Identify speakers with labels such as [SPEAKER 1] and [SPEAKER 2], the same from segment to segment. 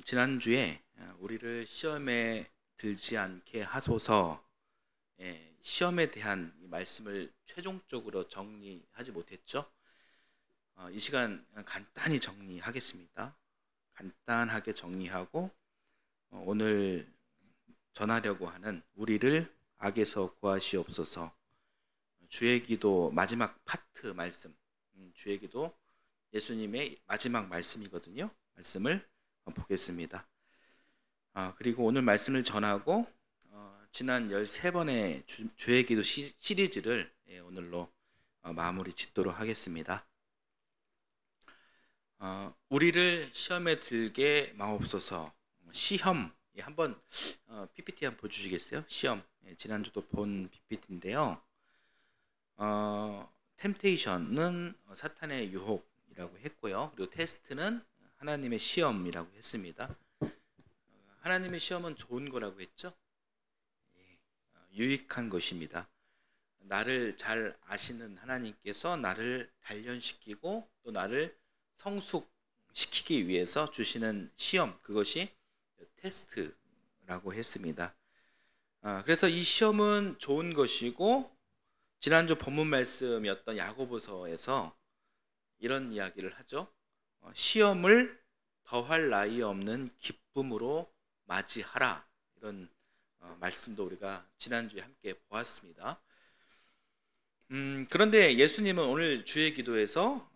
[SPEAKER 1] 지난주에 우리를 시험에 들지 않게 하소서, 시험에 대한 이 말씀을 최종적으로 정리하지 못했죠. 이 시간 간단히 정리하겠습니다. 간단하게 정리하고 오늘 전하려고 하는 우리를 악에서 구하시옵소서, 주의 기도 마지막 파트 말씀, 주의 기도 예수님의 마지막 말씀이거든요. 말씀을 보겠습니다. 그리고 오늘 말씀을 전하고 지난 13번의 주의 기도 시리즈를 오늘로 마무리 짓도록 하겠습니다. 우리를 시험에 들게 마옵소서. 시험, 한번 PPT 한번 보여주시겠어요? 시험, 지난주도 본 PPT인데요. 템테이션은 사탄의 유혹이라고 했고요. 그리고 테스트는 하나님의 시험이라고 했습니다. 하나님의 시험은 좋은 거라고 했죠. 유익한 것입니다. 나를 잘 아시는 하나님께서 나를 단련시키고 또 나를 성숙시키기 위해서 주시는 시험, 그것이 테스트라고 했습니다. 그래서 이 시험은 좋은 것이고, 지난주 본문 말씀이었던 야고보서에서 이런 이야기를 하죠. 시험을 더할 나위 없는 기쁨으로 맞이하라, 이런 말씀도 우리가 지난주에 함께 보았습니다. 그런데 예수님은 오늘 주의 기도에서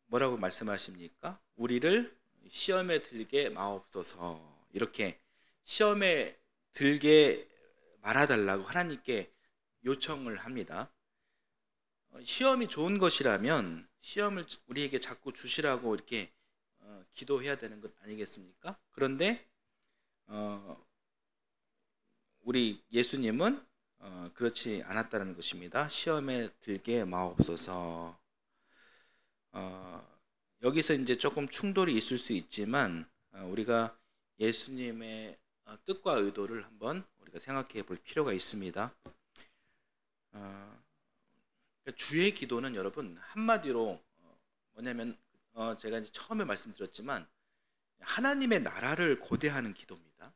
[SPEAKER 1] 뭐라고 말씀하십니까? 우리를 시험에 들게 마옵소서, 이렇게 시험에 들게 말아달라고 하나님께 요청을 합니다. 시험이 좋은 것이라면 시험을 우리에게 자꾸 주시라고 이렇게 기도해야 되는 것 아니겠습니까? 그런데 우리 예수님은 그렇지 않았다는 것입니다. 시험에 들게 마옵소서. 여기서 이제 조금 충돌이 있을 수 있지만 우리가 예수님의 뜻과 의도를 한번 우리가 생각해 볼 필요가 있습니다. 주의 기도는 여러분 한마디로 뭐냐면 제가 이제 처음에 말씀드렸지만 하나님의 나라를 고대하는 기도입니다.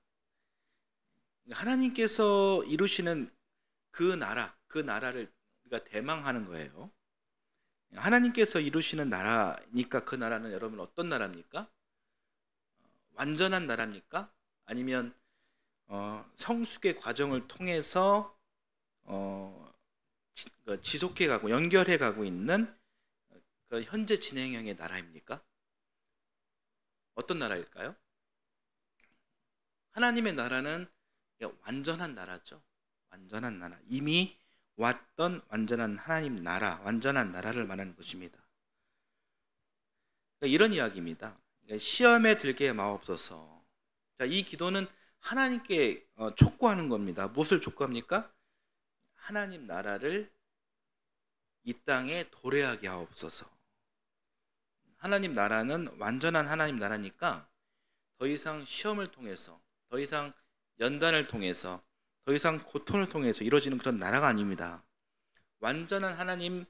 [SPEAKER 1] 하나님께서 이루시는 그 나라를 우리가 대망하는 거예요. 하나님께서 이루시는 나라니까 그 나라는 여러분 어떤 나라입니까? 완전한 나라입니까? 아니면 성숙의 과정을 통해서 지속해 가고 연결해 가고 있는 그 현재 진행형의 나라입니까? 어떤 나라일까요? 하나님의 나라는 완전한 나라죠. 완전한 나라, 이미 왔던 완전한 하나님 나라, 완전한 나라를 말하는 것입니다. 이런 이야기입니다. 시험에 들게 마옵소서. 이 기도는 하나님께 촉구하는 겁니다. 무엇을 촉구합니까? 하나님 나라를 이 땅에 도래하게 하옵소서. 하나님 나라는 완전한 하나님 나라니까 더 이상 시험을 통해서, 더 이상 연단을 통해서, 더 이상 고통을 통해서 이루어지는 그런 나라가 아닙니다. 완전한 하나님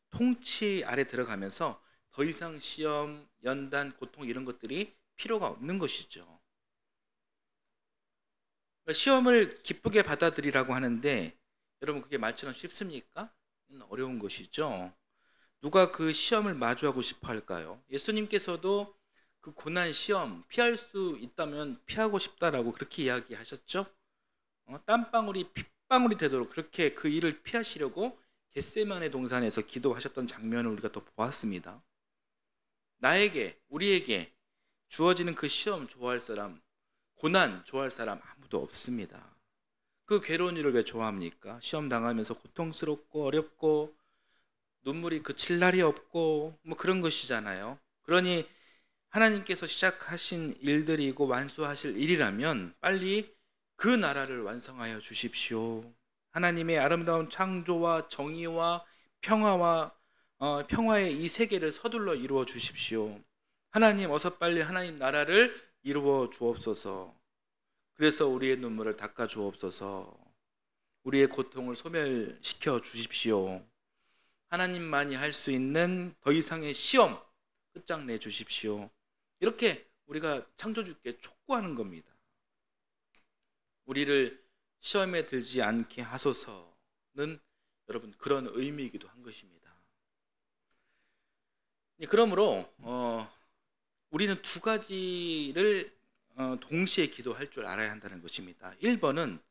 [SPEAKER 1] 통치 아래 들어가면서 더 이상 시험, 연단, 고통 이런 것들이 필요가 없는 것이죠. 시험을 기쁘게 받아들이라고 하는데 여러분 그게 말처럼 쉽습니까? 어려운 것이죠. 누가 그 시험을 마주하고 싶어 할까요? 예수님께서도 그 고난 시험 피할 수 있다면 피하고 싶다라고 그렇게 이야기하셨죠. 땀방울이 핏방울이 되도록 그렇게 그 일을 피하시려고 겟세마네 동산에서 기도하셨던 장면을 우리가 또 보았습니다. 우리에게 주어지는 그 시험 좋아할 사람, 고난 좋아할 사람 아무도 없습니다. 그 괴로운 일을 왜 좋아합니까? 시험 당하면서 고통스럽고 어렵고 눈물이 그칠 날이 없고 뭐 그런 것이잖아요. 그러니 하나님께서 시작하신 일들이고 완수하실 일이라면 빨리 그 나라를 완성하여 주십시오. 하나님의 아름다운 창조와 정의와 평화의 이 세계를 서둘러 이루어 주십시오. 하나님 어서 빨리 하나님 나라를 이루어 주옵소서. 그래서 우리의 눈물을 닦아 주옵소서. 우리의 고통을 소멸시켜 주십시오. 하나님만이 할 수 있는 더 이상의 시험 끝장내 주십시오. 이렇게 우리가 창조주께 촉구하는 겁니다. 우리를 시험에 들지 않게 하소서는 여러분 그런 의미이기도 한 것입니다. 그러므로 우리는 두 가지를 동시에 기도할 줄 알아야 한다는 것입니다. 1번은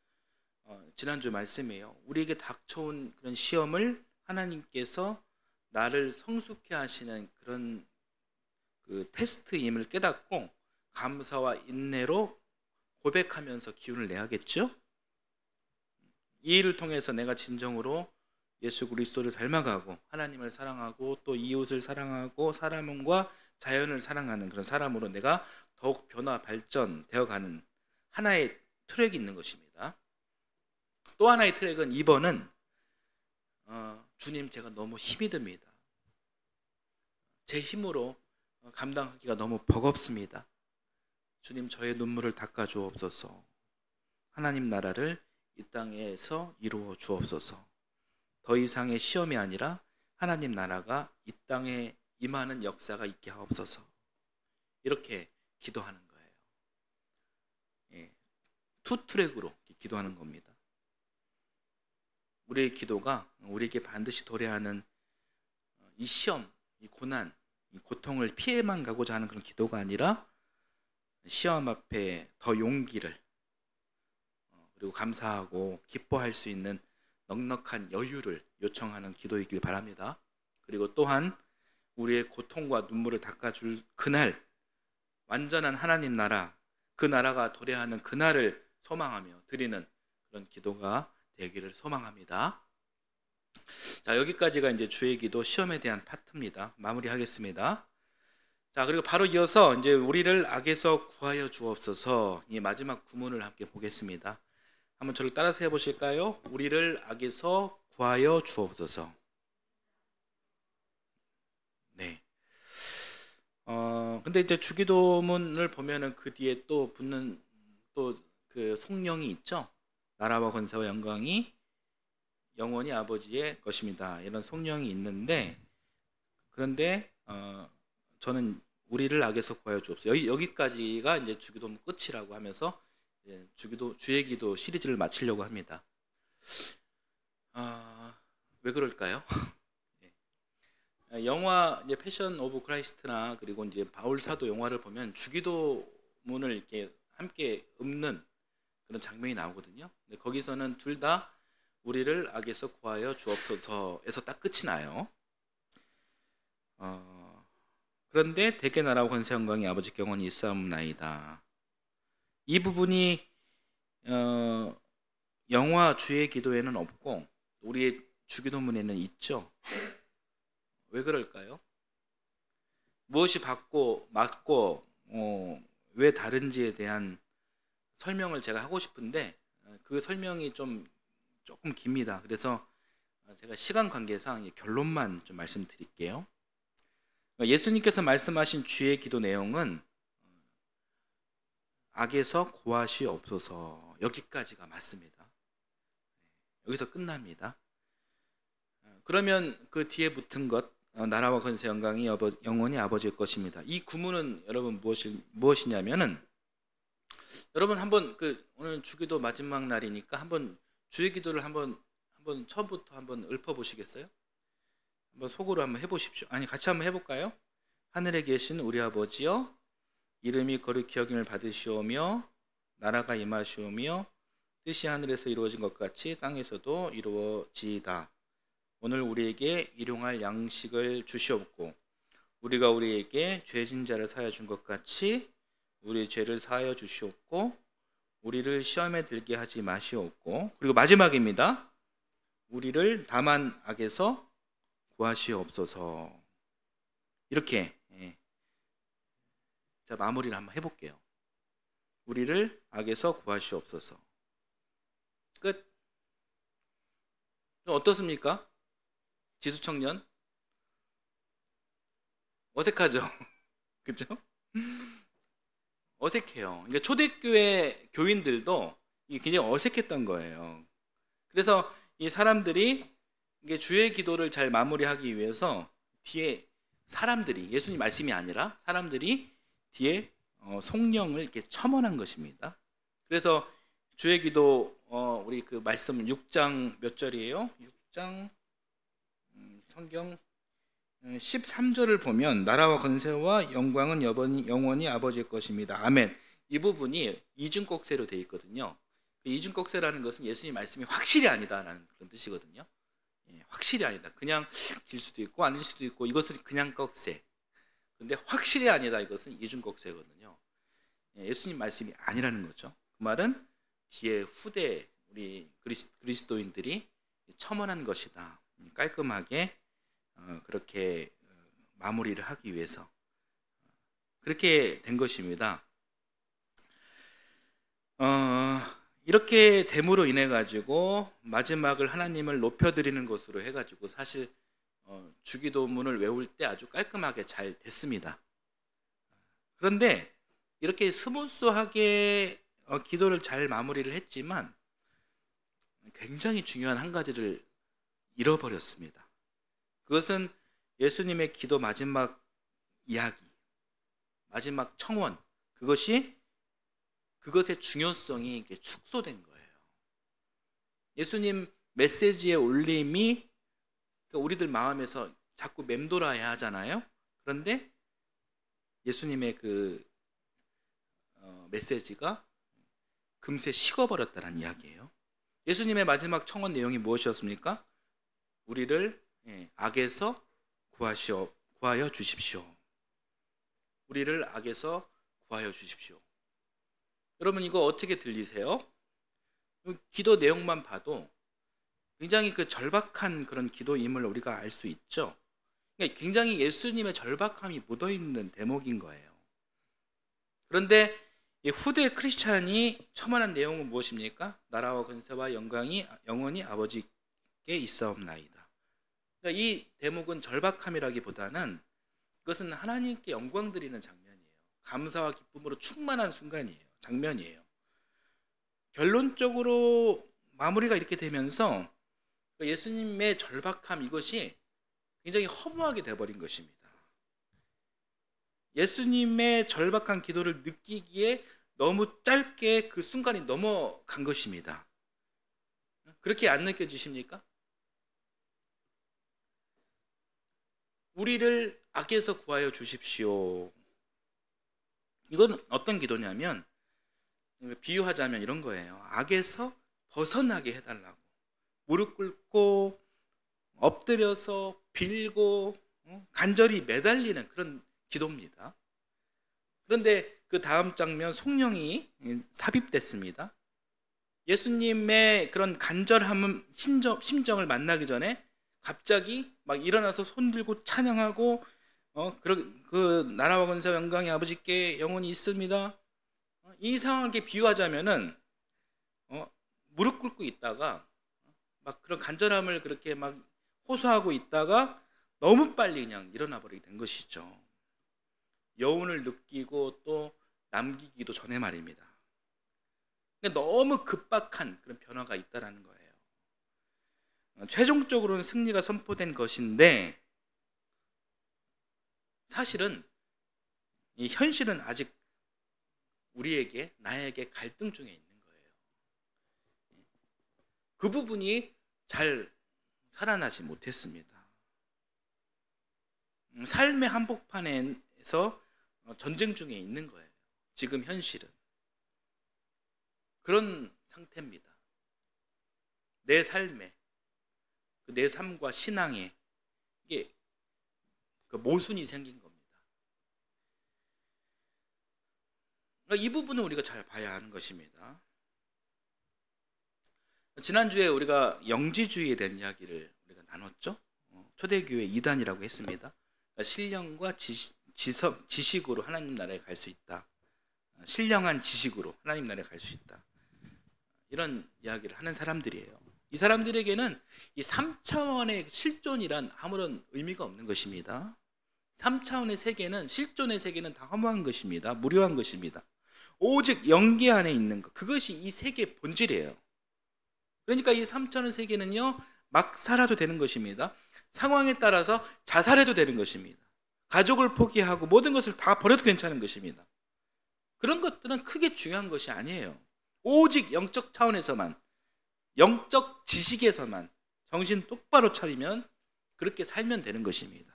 [SPEAKER 1] 지난주 말씀이에요. 우리에게 닥쳐온 그런 시험을 하나님께서 나를 성숙해 하시는 그런 그 테스트임을 깨닫고 감사와 인내로 고백하면서 기운을 내야겠죠. 이 일을 통해서 내가 진정으로 예수 그리스도를 닮아가고 하나님을 사랑하고 또 이웃을 사랑하고 사람과 자연을 사랑하는 그런 사람으로 내가 더욱 변화 발전되어가는 하나의 트랙이 있는 것입니다. 또 하나의 트랙은 2번은 주님, 제가 너무 힘이 듭니다. 제 힘으로 감당하기가 너무 버겁습니다. 주님, 저의 눈물을 닦아 주옵소서. 하나님 나라를 이 땅에서 이루어 주옵소서. 더 이상의 시험이 아니라 하나님 나라가 이 땅에 임하는 역사가 있게 하옵소서. 이렇게 기도하는 거예요. 투 트랙으로 기도하는 겁니다. 우리의 기도가 우리에게 반드시 도래하는 이 시험, 이 고난, 이 고통을 피해만 가고자 하는 그런 기도가 아니라 시험 앞에 더 용기를 그리고 감사하고 기뻐할 수 있는 넉넉한 여유를 요청하는 기도이길 바랍니다. 그리고 또한 우리의 고통과 눈물을 닦아줄 그날, 완전한 하나님 나라, 그 나라가 도래하는 그날을 소망하며 드리는 그런 기도가 되기를 소망합니다. 자, 여기까지가 이제 주의 기도 시험에 대한 파트입니다. 마무리하겠습니다. 자, 그리고 바로 이어서 이제 우리를 악에서 구하여 주옵소서, 이 마지막 구문을 함께 보겠습니다. 한번 저를 따라서 해보실까요? 우리를 악에서 구하여 주옵소서. 네. 근데 이제 주기도문을 보면은 그 뒤에 또 붙는 또 그 송령이 있죠. 나라와 권세와 영광이 영원히 아버지의 것입니다. 이런 송령이 있는데, 그런데 저는 우리를 악에서 구하여 주옵소서. 여기까지가 이제 주기도문 끝이라고 하면서 주의 기도 시리즈를 마치려고 합니다. 왜 그럴까요? 영화 이제 패션 오브 크라이스트나 그리고 이제 바울 사도 영화를 보면 주기도문을 이렇게 함께 읊는 그런 장면이 나오거든요. 근데 거기서는 둘 다 우리를 악에서 구하여 주옵소서에서 딱 끝이 나요. 그런데 대개 나라와 권세 영광이 아버지께 영원히 있사옵나이다. 이 부분이 영화 주의 기도에는 없고 우리의 주기도문에는 있죠. 왜 그럴까요? 무엇이 받고 맞고 왜 다른지에 대한 설명을 제가 하고 싶은데 그 설명이 조금 깁니다. 그래서 제가 시간 관계상 결론만 좀 말씀드릴게요. 예수님께서 말씀하신 주의 기도 내용은 악에서 구하시옵소서, 여기까지가 맞습니다. 여기서 끝납니다. 그러면 그 뒤에 붙은 것, 나라와 권세 영광이 영원히 아버지의 것입니다. 이 구문은 여러분 무엇이냐면은, 여러분 한번 오늘 주기도 마지막 날이니까 한번 주의 기도를 한번 처음부터 한번 읊어보시겠어요? 한번 속으로 한번 해보십시오. 아니, 같이 한번 해볼까요? 하늘에 계신 우리 아버지여, 이름이 거룩히 여김을 받으시오며 나라가 임하시오며 뜻이 하늘에서 이루어진 것 같이 땅에서도 이루어지이다. 오늘 우리에게 일용할 양식을 주시옵고 우리가 우리에게 죄진 자를 사하여 준 것 같이 우리 죄를 사하여 주시옵고 우리를 시험에 들게 하지 마시옵고, 그리고 마지막입니다. 우리를 다만 악에서 구하시옵소서. 이렇게 자, 마무리를 한번 해볼게요. 우리를 악에서 구하시옵소서. 끝. 어떻습니까? 지수청년? 어색하죠? 그죠? 어색해요. 그러니까 초대교회 교인들도 이게 굉장히 어색했던 거예요. 그래서 이 사람들이 이게 주의 기도를 잘 마무리하기 위해서 뒤에 사람들이, 예수님 말씀이 아니라 사람들이 뒤에 성령을 이렇게 첨언한 것입니다. 그래서 주의 기도 우리 그 말씀 6장 몇 절이에요? 6장 성경 13절을 보면 나라와 권세와 영광은 영원히 아버지의 것입니다. 아멘. 이 부분이 이중곡세로 되어 있거든요. 이중곡세라는 것은 예수님 말씀이 확실히 아니다라는 그런 뜻이거든요. 확실히 아니다. 그냥 길 수도 있고 아닐 수도 있고 이것은 그냥 꺽세. 근데 확실히 아니다. 이것은 이중곡세거든요. 예수님 말씀이 아니라는 거죠. 그 말은 뒤에 후대 우리 그리스도인들이 첨언한 것이다. 깔끔하게 그렇게 마무리를 하기 위해서 그렇게 된 것입니다. 이렇게 됨으로 인해 가지고 마지막을 하나님을 높여드리는 것으로 해가지고 사실 주기도문을 외울 때 아주 깔끔하게 잘 됐습니다. 그런데 이렇게 스무스하게 기도를 잘 마무리를 했지만 굉장히 중요한 한 가지를 잃어버렸습니다. 그것은 예수님의 기도 마지막 이야기, 마지막 청원, 그것의 중요성이 이렇게 축소된 거예요. 예수님 메시지의 울림이 우리들 마음에서 자꾸 맴돌아야 하잖아요. 그런데 예수님의 그 메시지가 금세 식어버렸다는 이야기예요. 예수님의 마지막 청원 내용이 무엇이었습니까? 우리를 악에서 구하여 주십시오. 우리를 악에서 구하여 주십시오. 여러분 이거 어떻게 들리세요? 기도 내용만 봐도 굉장히 그 절박한 그런 기도임을 우리가 알 수 있죠. 그러니까 굉장히 예수님의 절박함이 묻어있는 대목인 거예요. 그런데 후대 크리스찬이 첨언한 내용은 무엇입니까? 나라와 권세와 영광이 영원히 아버지께 있사옵나이다. 그러니까 이 대목은 절박함이라기보다는 그것은 하나님께 영광 드리는 장면이에요. 감사와 기쁨으로 충만한 순간이에요. 장면이에요. 결론적으로 마무리가 이렇게 되면서 예수님의 절박함 이것이 굉장히 허무하게 돼버린 것입니다. 예수님의 절박한 기도를 느끼기에 너무 짧게 그 순간이 넘어간 것입니다. 그렇게 안 느껴지십니까? 우리를 악에서 구하여 주십시오. 이건 어떤 기도냐면 비유하자면 이런 거예요. 악에서 벗어나게 해달라고 무릎 꿇고 엎드려서 빌고 간절히 매달리는 그런 기도입니다. 그런데 그 다음 장면 성령이 삽입됐습니다. 예수님의 그런 간절함은 심정을 만나기 전에 갑자기 막 일어나서 손 들고 찬양하고 그 나라와 권세와 영광이 아버지께 영원히 있습니다. 이 상황에 비유하자면은 무릎 꿇고 있다가 막 그런 간절함을 그렇게 막 호소하고 있다가 너무 빨리 그냥 일어나 버리게 된 것이죠. 여운을 느끼고 또 남기기도 전에 말입니다. 너무 급박한 그런 변화가 있다라는 거예요. 최종적으로는 승리가 선포된 것인데 사실은 이 현실은 아직 나에게 갈등 중에 있는 거예요. 그 부분이 잘 살아나지 못했습니다. 삶의 한복판에서 전쟁 중에 있는 거예요. 지금 현실은 그런 상태입니다. 내 삶에 내 삶과 신앙에 이게 그 모순이 생긴 겁니다. 이 부분은 우리가 잘 봐야 하는 것입니다. 지난주에 우리가 영지주의에 대한 이야기를 우리가 나눴죠. 초대교회 2단이라고 했습니다. 신령과 지식으로 하나님 나라에 갈 수 있다. 신령한 지식으로 하나님 나라에 갈 수 있다. 이런 이야기를 하는 사람들이에요. 이 사람들에게는 이 3차원의 실존이란 아무런 의미가 없는 것입니다. 3차원의 세계는 실존의 세계는 다 허무한 것입니다. 무료한 것입니다. 오직 영계 안에 있는 것, 그것이 이 세계의 본질이에요. 그러니까 이 3차원의 세계는요 막 살아도 되는 것입니다. 상황에 따라서 자살해도 되는 것입니다. 가족을 포기하고 모든 것을 다 버려도 괜찮은 것입니다. 그런 것들은 크게 중요한 것이 아니에요. 오직 영적 차원에서만, 영적 지식에서만 정신 똑바로 차리면 그렇게 살면 되는 것입니다.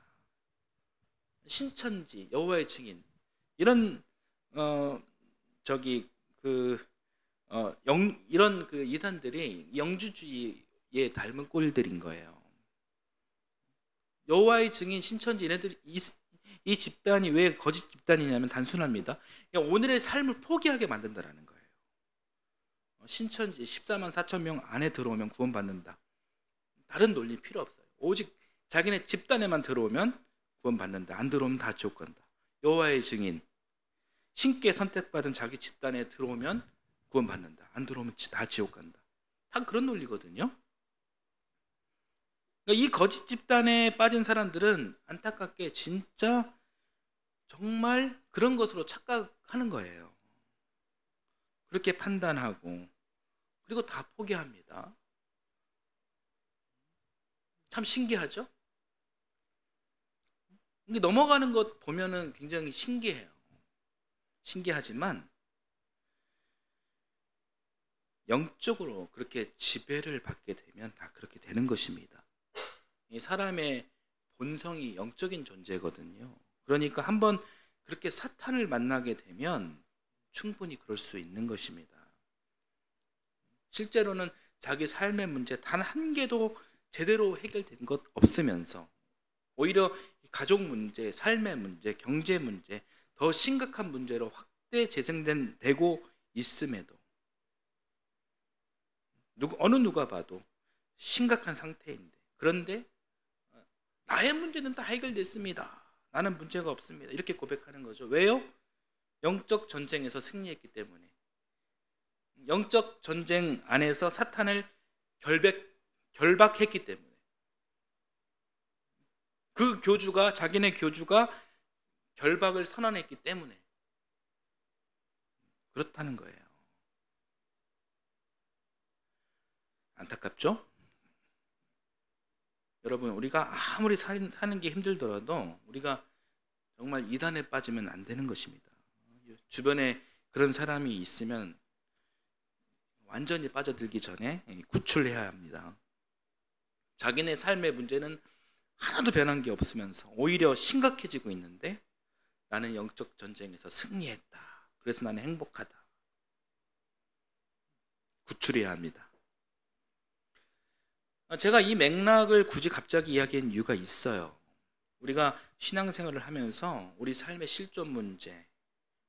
[SPEAKER 1] 신천지, 여호와의 증인, 이런 이런 그 이단들이 영주주의에 닮은 꼴들인 거예요. 여호와의 증인, 신천지, 얘네들이 이 집단이 왜 거짓 집단이냐면 단순합니다. 그냥 오늘의 삶을 포기하게 만든다라는 거예요. 신천지 14만 4천 명 안에 들어오면 구원받는다. 다른 논리 필요 없어요. 오직 자기네 집단에만 들어오면 구원받는다. 안 들어오면 다 지옥 간다. 여호와의 증인, 신께 선택받은 자기 집단에 들어오면 구원받는다. 안 들어오면 다 지옥 간다. 다 그런 논리거든요. 그러니까 이 거짓 집단에 빠진 사람들은 안타깝게 진짜 정말 그런 것으로 착각하는 거예요. 그렇게 판단하고 그리고 다 포기합니다. 참 신기하죠? 이게 넘어가는 것 보면은 굉장히 신기해요. 신기하지만 영적으로 그렇게 지배를 받게 되면 다 그렇게 되는 것입니다. 이 사람의 본성이 영적인 존재거든요. 그러니까 한번 그렇게 사탄을 만나게 되면 충분히 그럴 수 있는 것입니다. 실제로는 자기 삶의 문제 단 한 개도 제대로 해결된 것 없으면서 오히려 가족 문제, 삶의 문제, 경제 문제, 더 심각한 문제로 확대 재생되고 있음에도 어느 누가 봐도 심각한 상태인데, 그런데 나의 문제는 다 해결됐습니다. 나는 문제가 없습니다. 이렇게 고백하는 거죠. 왜요? 영적 전쟁에서 승리했기 때문에. 영적 전쟁 안에서 사탄을 결박했기 때문에. 그 교주가, 자기네 교주가 결박을 선언했기 때문에 그렇다는 거예요. 안타깝죠? 여러분, 우리가 아무리 사는 게 힘들더라도 우리가 정말 이단에 빠지면 안 되는 것입니다. 주변에 그런 사람이 있으면 완전히 빠져들기 전에 구출해야 합니다. 자기네 삶의 문제는 하나도 변한 게 없으면서 오히려 심각해지고 있는데 나는 영적 전쟁에서 승리했다. 그래서 나는 행복하다. 구출해야 합니다. 제가 이 맥락을 굳이 갑자기 이야기한 이유가 있어요. 우리가 신앙생활을 하면서 우리 삶의 실존 문제,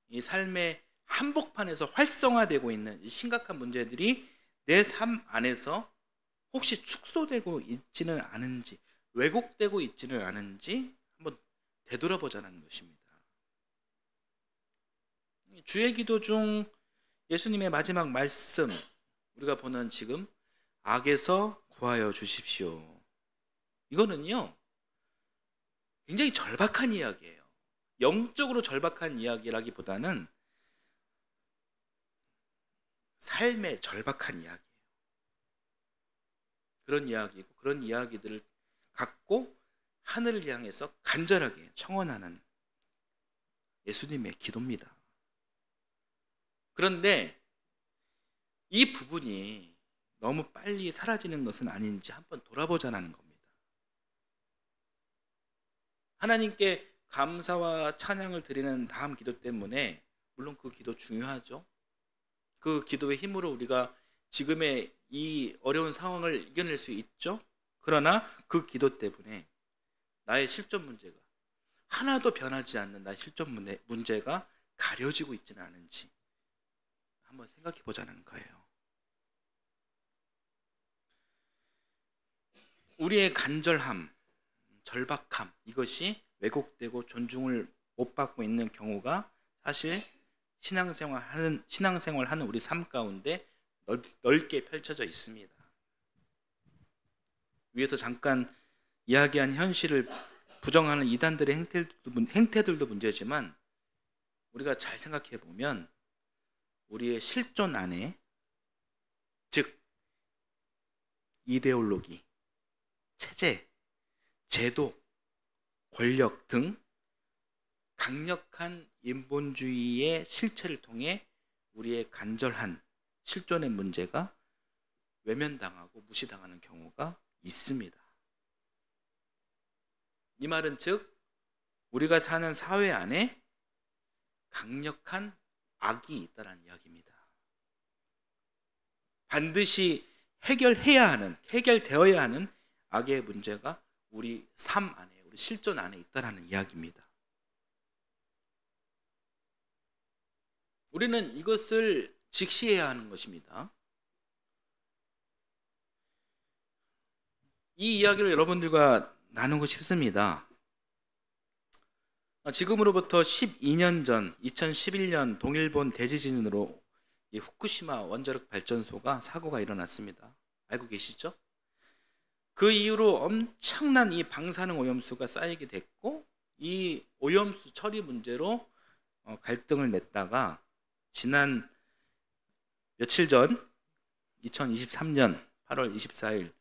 [SPEAKER 1] 이 삶의 한복판에서 활성화되고 있는 이 심각한 문제들이 내 삶 안에서 혹시 축소되고 있지는 않은지, 왜곡되고 있지는 않은지 한번 되돌아보자는 것입니다. 주의 기도 중 예수님의 마지막 말씀, 우리가 보는 지금 악에서 구하여 주십시오. 이거는요, 굉장히 절박한 이야기예요. 영적으로 절박한 이야기라기보다는 삶의 절박한 이야기예요. 그런 이야기고 그런 이야기들을 갖고 하늘을 향해서 간절하게 청원하는 예수님의 기도입니다. 그런데 이 부분이 너무 빨리 사라지는 것은 아닌지 한번 돌아보자는 겁니다. 하나님께 감사와 찬양을 드리는 다음 기도 때문에 물론 그 기도 중요하죠. 그 기도의 힘으로 우리가 지금의 이 어려운 상황을 이겨낼 수 있죠. 그러나 그 기도 때문에 나의 실존 문제가 하나도 변하지 않는 나의 실존 문제가 가려지고 있지는 않은지 한번 생각해 보자는 거예요. 우리의 간절함, 절박함, 이것이 왜곡되고 존중을 못 받고 있는 경우가 사실 신앙생활하는 우리 삶 가운데 넓게 펼쳐져 있습니다. 위에서 잠깐 이야기한 현실을 부정하는 이단들의 행태들도 문제지만 우리가 잘 생각해 보면 우리의 실존 안에, 즉 이데올로기, 체제, 제도, 권력 등 강력한 인본주의의 실체를 통해 우리의 간절한 실존의 문제가 외면당하고 무시당하는 경우가 있습니다. 이 말은 즉 우리가 사는 사회 안에 강력한 악이 있다는 이야기입니다. 반드시 해결되어야 하는 악의 문제가 우리 삶 안에, 우리 실존 안에 있다는 이야기입니다. 우리는 이것을 직시해야 하는 것입니다. 이 이야기를 여러분들과 나누고 싶습니다. 지금으로부터 12년 전 2011년 동일본 대지진으로 이 후쿠시마 원자력 발전소가 사고가 일어났습니다. 알고 계시죠? 그 이후로 엄청난 이 방사능 오염수가 쌓이게 됐고 이 오염수 처리 문제로 갈등을 냈다가 지난 며칠 전 2023년 8월 24일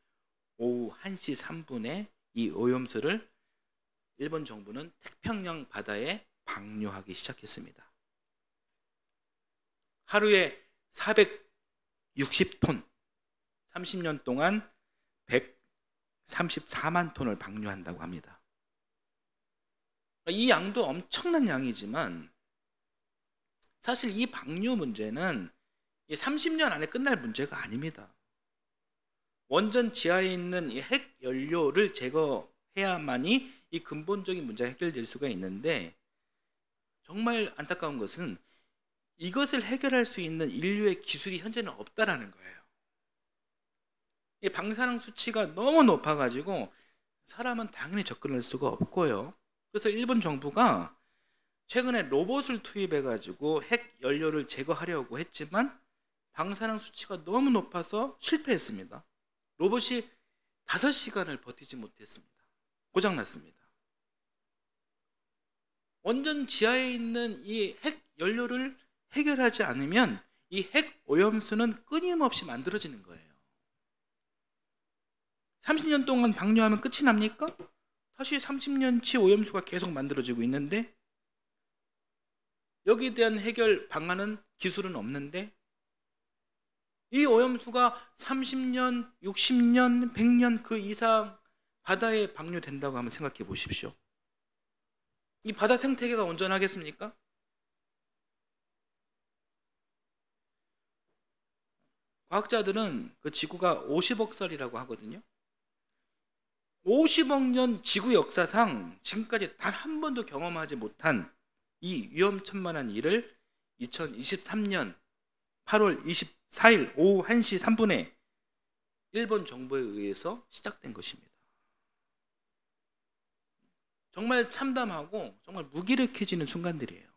[SPEAKER 1] 오후 1시 3분에 이 오염수를 일본 정부는 태평양 바다에 방류하기 시작했습니다. 하루에 460톤, 30년 동안 134만 톤을 방류한다고 합니다. 이 양도 엄청난 양이지만 사실 이 방류 문제는 30년 안에 끝날 문제가 아닙니다. 원전 지하에 있는 이 핵 연료를 제거해야만이 이 근본적인 문제가 해결될 수가 있는데 정말 안타까운 것은 이것을 해결할 수 있는 인류의 기술이 현재는 없다라는 거예요. 이 방사능 수치가 너무 높아가지고 사람은 당연히 접근할 수가 없고요. 그래서 일본 정부가 최근에 로봇을 투입해가지고 핵 연료를 제거하려고 했지만 방사능 수치가 너무 높아서 실패했습니다. 로봇이 5시간을 버티지 못했습니다. 고장났습니다. 원전 지하에 있는 이 핵 연료를 해결하지 않으면 이 핵 오염수는 끊임없이 만들어지는 거예요. 30년 동안 방류하면 끝이 납니까? 다시 30년치 오염수가 계속 만들어지고 있는데 여기에 대한 해결 방안은 기술은 없는데 이 오염수가 30년, 60년, 100년 그 이상 바다에 방류된다고 한번 생각해 보십시오. 이 바다 생태계가 온전하겠습니까? 과학자들은 그 지구가 50억 살이라고 하거든요. 50억 년 지구 역사상 지금까지 단 한 번도 경험하지 못한 이 위험천만한 일을 2023년 8월 24일 오후 1시 3분에 일본 정부에 의해서 시작된 것입니다. 정말 참담하고 정말 무기력해지는 순간들이에요.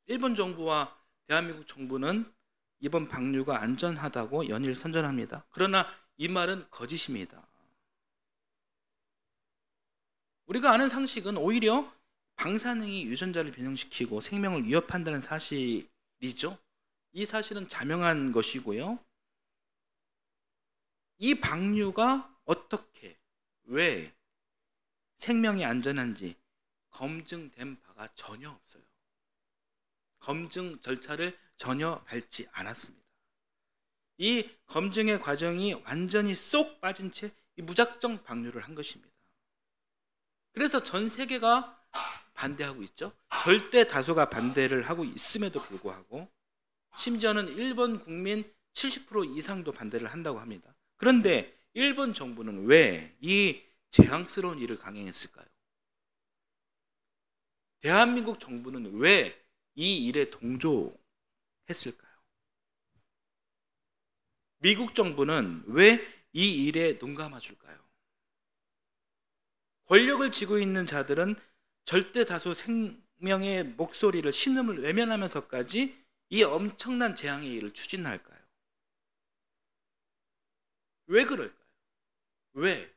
[SPEAKER 1] 일본 정부와 대한민국 정부는 이번 방류가 안전하다고 연일 선전합니다. 그러나 이 말은 거짓입니다. 우리가 아는 상식은 오히려 방사능이 유전자를 변형시키고 생명을 위협한다는 사실이죠. 이 사실은 자명한 것이고요. 이 방류가 어떻게, 왜 생명이 안전한지 검증된 바가 전혀 없어요. 검증 절차를 전혀 밟지 않았습니다. 이 검증의 과정이 완전히 쏙 빠진 채 무작정 방류를 한 것입니다. 그래서 전 세계가 반대하고 있죠. 절대 다수가 반대를 하고 있음에도 불구하고 심지어는 일본 국민 70% 이상도 반대를 한다고 합니다. 그런데 일본 정부는 왜 이 재앙스러운 일을 강행했을까요? 대한민국 정부는 왜 이 일에 동조했을까요? 미국 정부는 왜 이 일에 눈 감아줄까요? 권력을 쥐고 있는 자들은 절대 다수 생명의 목소리를 신음을 외면하면서까지 이 엄청난 재앙의 일을 추진할까요? 왜 그럴까요? 왜?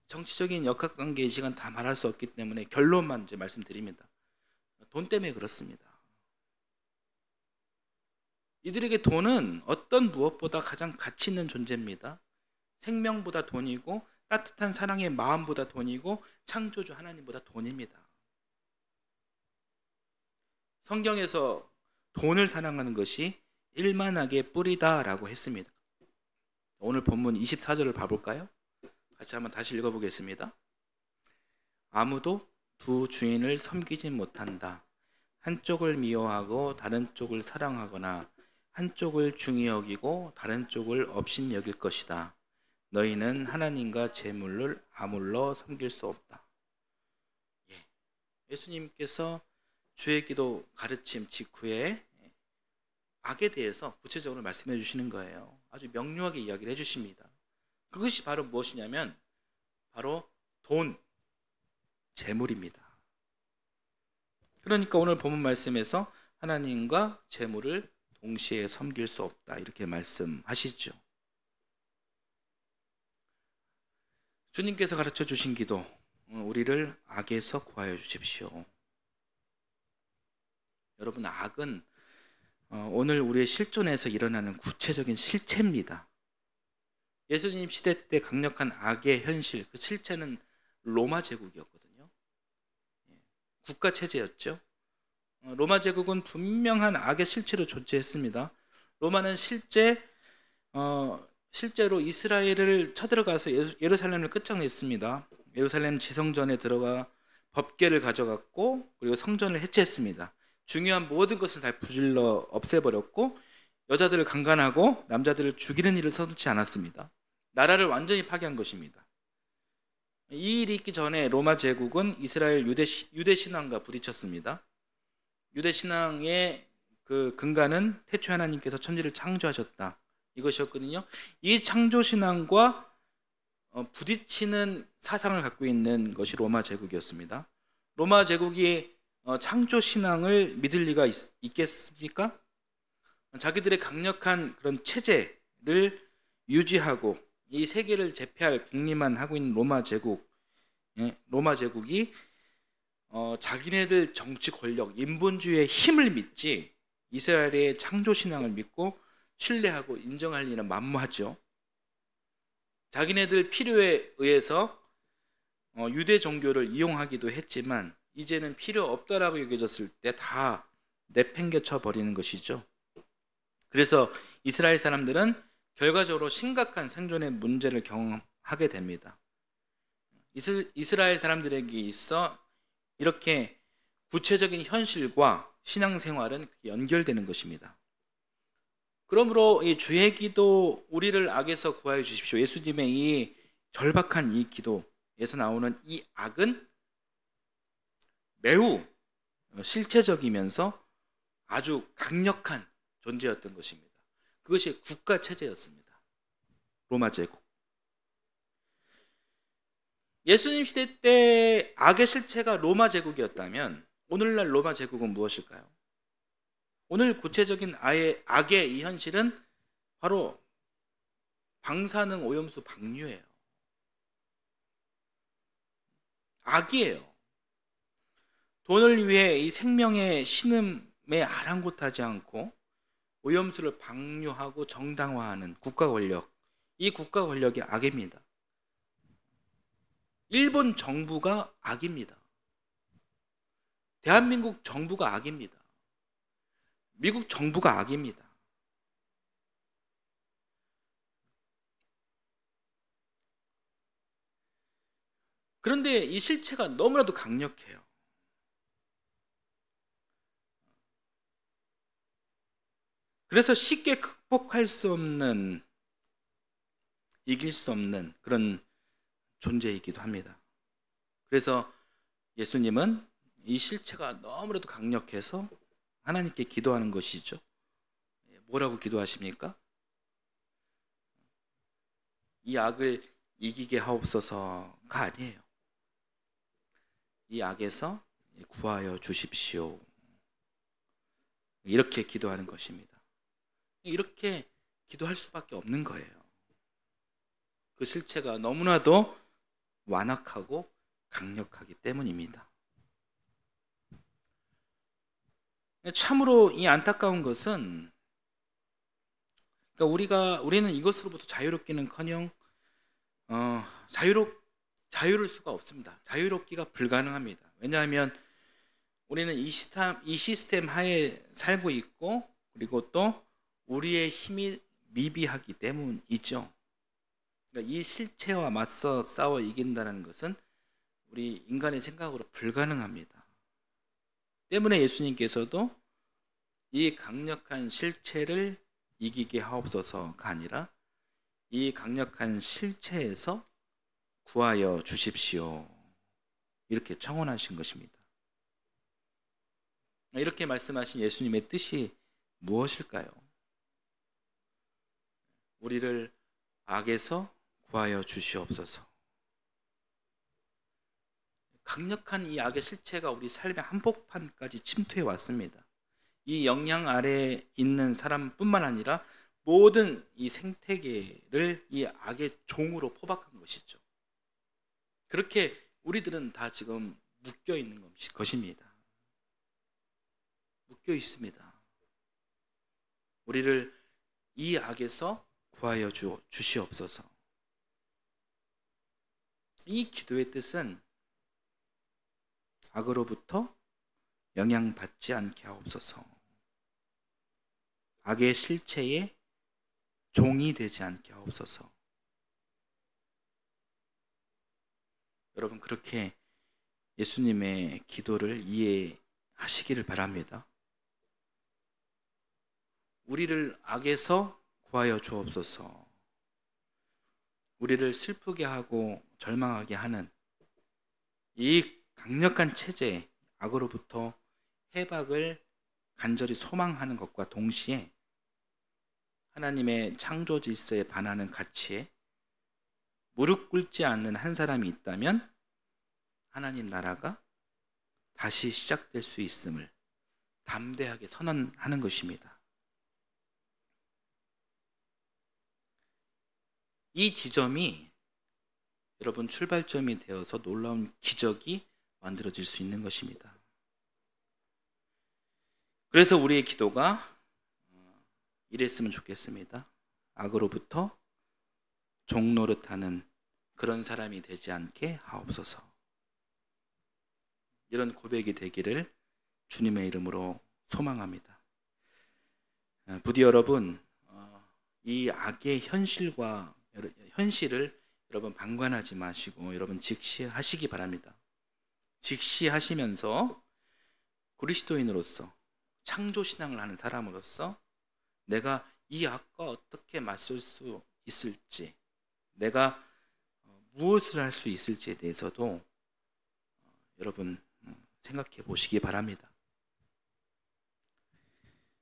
[SPEAKER 1] 정치적인 역학관계의 시간 다 말할 수 없기 때문에 결론만 이제 말씀드립니다. 돈 때문에 그렇습니다. 이들에게 돈은 어떤 무엇보다 가장 가치 있는 존재입니다. 생명보다 돈이고 따뜻한 사랑의 마음보다 돈이고 창조주 하나님보다 돈입니다. 성경에서 돈을 사랑하는 것이 일만하게 뿌리다라고 했습니다. 오늘 본문 24절을 봐볼까요? 같이 한번 다시 읽어보겠습니다. 아무도 두 주인을 섬기지 못한다. 한쪽을 미워하고 다른 쪽을 사랑하거나 한쪽을 중히 여기고 다른 쪽을 업신 여길 것이다. 너희는 하나님과 재물을 아물러 섬길 수 없다. 예수님께서 주의 기도 가르침 직후에 악에 대해서 구체적으로 말씀해 주시는 거예요. 아주 명료하게 이야기를 해 주십니다. 그것이 바로 무엇이냐면 바로 돈, 재물입니다. 그러니까 오늘 본문 말씀에서 하나님과 재물을 동시에 섬길 수 없다 이렇게 말씀하시죠. 주님께서 가르쳐 주신 기도, 우리를 악에서 구하여 주십시오. 여러분, 악은 오늘 우리의 실존에서 일어나는 구체적인 실체입니다. 예수님 시대 때 강력한 악의 현실, 그 실체는 로마 제국이었거든요. 국가 체제였죠. 로마 제국은 분명한 악의 실체로 존재했습니다. 로마는 실제로 이스라엘을 쳐들어가서 예루살렘을 끝장냈습니다. 예루살렘 지성전에 들어가 법궤를 가져갔고 그리고 성전을 해체했습니다. 중요한 모든 것을 다 부질러 없애버렸고 여자들을 강간하고 남자들을 죽이는 일을 서슴지 않았습니다. 나라를 완전히 파괴한 것입니다. 이 일이 있기 전에 로마 제국은 이스라엘 유대 신앙과 부딪혔습니다. 유대 신앙의 그 근간은 태초에 하나님께서 천지를 창조하셨다 이것이었거든요. 이 창조 신앙과 부딪히는 사상을 갖고 있는 것이 로마 제국이었습니다. 로마 제국이 창조 신앙을 믿을 리가 있겠습니까? 자기들의 강력한 그런 체제를 유지하고 이 세계를 제패할 궁리만 하고 있는 로마 제국이 자기네들 정치 권력, 인본주의의 힘을 믿지 이스라엘의 창조 신앙을 믿고 신뢰하고 인정할 리는 만무하죠. 자기네들 필요에 의해서 유대 종교를 이용하기도 했지만 이제는 필요 없다라고 여겨졌을 때 다 내팽개쳐 버리는 것이죠. 그래서 이스라엘 사람들은 결과적으로 심각한 생존의 문제를 경험하게 됩니다. 이스라엘 사람들에게 있어 이렇게 구체적인 현실과 신앙생활은 연결되는 것입니다. 그러므로 이 주의 기도, 우리를 악에서 구하여 주십시오, 예수님의 이 절박한 이 기도에서 나오는 이 악은 매우 실체적이면서 아주 강력한 존재였던 것입니다. 그것이 국가 체제였습니다. 로마 제국. 예수님 시대 때 악의 실체가 로마 제국이었다면 오늘날 로마 제국은 무엇일까요? 오늘 구체적인 악의 이 현실은 바로 방사능 오염수 방류예요. 악이에요. 돈을 위해 이 생명의 신음에 아랑곳하지 않고 오염수를 방류하고 정당화하는 국가 권력, 이 국가 권력이 악입니다. 일본 정부가 악입니다. 대한민국 정부가 악입니다. 미국 정부가 악입니다. 그런데 이 실체가 너무나도 강력해요. 그래서 쉽게 극복할 수 없는, 이길 수 없는 그런 존재이기도 합니다. 그래서 예수님은 이 실체가 너무나도 강력해서 하나님께 기도하는 것이죠. 뭐라고 기도하십니까? 이 악을 이기게 하옵소서가 아니에요. 이 악에서 구하여 주십시오. 이렇게 기도하는 것입니다. 이렇게 기도할 수밖에 없는 거예요. 그 실체가 너무나도 완악하고 강력하기 때문입니다. 참으로 이 안타까운 것은, 그러니까 우리는 이것으로부터 자유롭기는커녕 자유로울 수가 없습니다. 자유롭기가 불가능합니다. 왜냐하면 우리는 이 시스템 하에 살고 있고, 그리고 또 우리의 힘이 미비하기 때문이죠. 그러니까 이 실체와 맞서 싸워 이긴다는 것은 우리 인간의 생각으로 불가능합니다. 때문에 예수님께서도 이 강력한 실체를 이기게 하옵소서가 아니라 이 강력한 실체에서 구하여 주십시오, 이렇게 청원하신 것입니다. 이렇게 말씀하신 예수님의 뜻이 무엇일까요? 우리를 악에서 구하여 주시옵소서. 강력한 이 악의 실체가 우리 삶의 한복판까지 침투해 왔습니다. 이 영향 아래에 있는 사람뿐만 아니라 모든 이 생태계를 이 악의 종으로 포박한 것이죠. 그렇게 우리들은 다 지금 묶여 있는 것입니다. 묶여 있습니다. 우리를 이 악에서 구하여 주시옵소서. 이 기도의 뜻은 악으로부터 영향받지 않게 하옵소서. 악의 실체에 종이 되지 않게 하옵소서. 여러분, 그렇게 예수님의 기도를 이해하시기를 바랍니다. 우리를 악에서 구하여 주옵소서. 우리를 슬프게 하고 절망하게 하는 이 강력한 체제, 악으로부터 해박을 간절히 소망하는 것과 동시에 하나님의 창조 질서에 반하는 가치에 무릎 꿇지 않는 한 사람이 있다면 하나님 나라가 다시 시작될 수 있음을 담대하게 선언하는 것입니다. 이 지점이 여러분 출발점이 되어서 놀라운 기적이 만들어질 수 있는 것입니다. 그래서 우리의 기도가 이랬으면 좋겠습니다. 악으로부터 종노릇하는 그런 사람이 되지 않게 하옵소서. 이런 고백이 되기를 주님의 이름으로 소망합니다. 부디 여러분, 이 악의 현실을 여러분 방관하지 마시고 여러분 직시하시기 바랍니다. 직시하시면서 그리스도인으로서 창조신앙을 하는 사람으로서 내가 이 악과 어떻게 맞설 수 있을지, 내가 무엇을 할 수 있을지에 대해서도 여러분 생각해 보시기 바랍니다.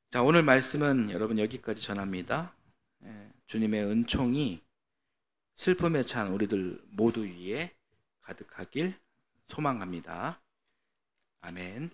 [SPEAKER 1] 자, 오늘 말씀은 여러분 여기까지 전합니다. 주님의 은총이 슬픔에 찬 우리들 모두 위에 가득하길 소망합니다. 아멘.